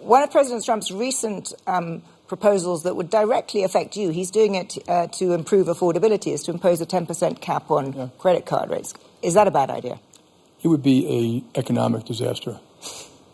one of President Trump's recent proposals that would directly affect you, he's doing it to improve affordability, is to impose a 10% cap on credit card rates. Is that a bad idea? It would be an economic disaster.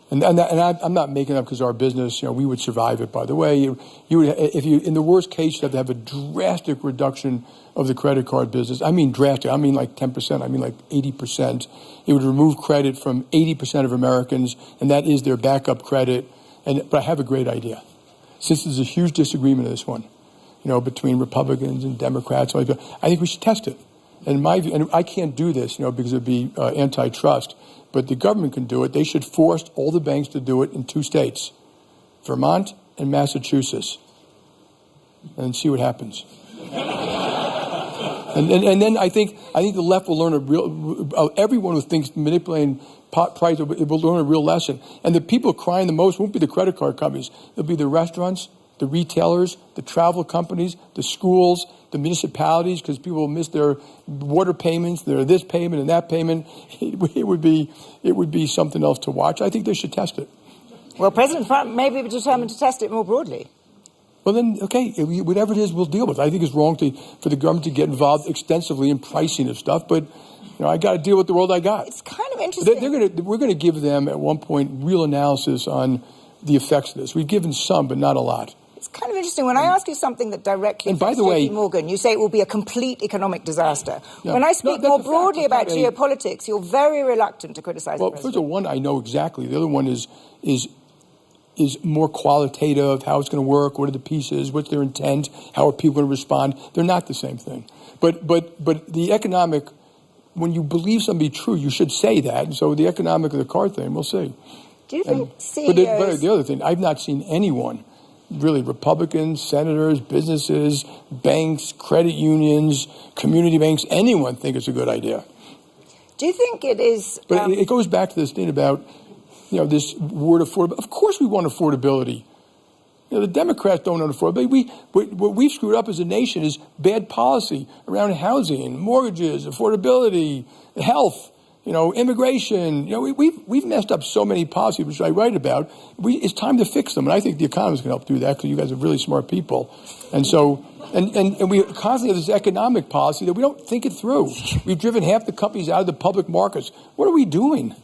And I'm not making up because our business, we would survive it, by the way. You would, if you, in the worst case, you have to have a drastic reduction of the credit card business. I mean drastic. I mean like 10%. I mean like 80%. It would remove credit from 80% of Americans, and that is their backup credit. But I have a great idea. Since there's a huge disagreement on this one, between Republicans and Democrats, I think we should test it. And I can't do this, because it'd be antitrust. But the government can do it. They should force all the banks to do it in 2 states, Vermont and Massachusetts, and see what happens. and then I think the left will learn everyone who thinks manipulating price will learn a real lesson. And the people crying the most won't be the credit card companies. It'll be the restaurants, the retailers, the travel companies, the schools, the municipalities, because people will miss their water payments, their this payment and that payment. It would be something else to watch. I think they should test it. Well, President Trump may be determined to test it more broadly. Well, then, okay, whatever it is, we'll deal with it. I think it's wrong for the government to get involved extensively in pricing of stuff, but I got to deal with the world I got. It's kind of interesting. We're going to give them at one point real analysis on the effects of this. We've given some, but not a lot. It's kind of interesting. When I ask you something that directly affects JPMorgan, you say it will be a complete economic disaster. Yeah. When I speak more broadly about geopolitics, you're very reluctant to criticize the president. First of all, one I know exactly. The other one is more qualitative, how it's going to work, what are the pieces, what's their intent, how are people going to respond. They're not the same thing. But the economic, when you believe something to be true, you should say that. And so the economic of the card thing, we'll see. Do you think CEOs... But the other thing, I've not seen anyone, really Republicans, senators, businesses, banks, credit unions, community banks, anyone think it's a good idea. Do you think it is... But it goes back to this thing about, this word affordability. Of course we want affordability. The Democrats don't want affordability. What we've screwed up as a nation is bad policy around housing, mortgages, affordability, health. Immigration. We've messed up so many policies, which I write about. It's time to fix them, and I think the Economist can help do that because you guys are really smart people. And so, and we constantly have this economic policy that we don't think it through. We've driven half the companies out of the public markets. What are we doing?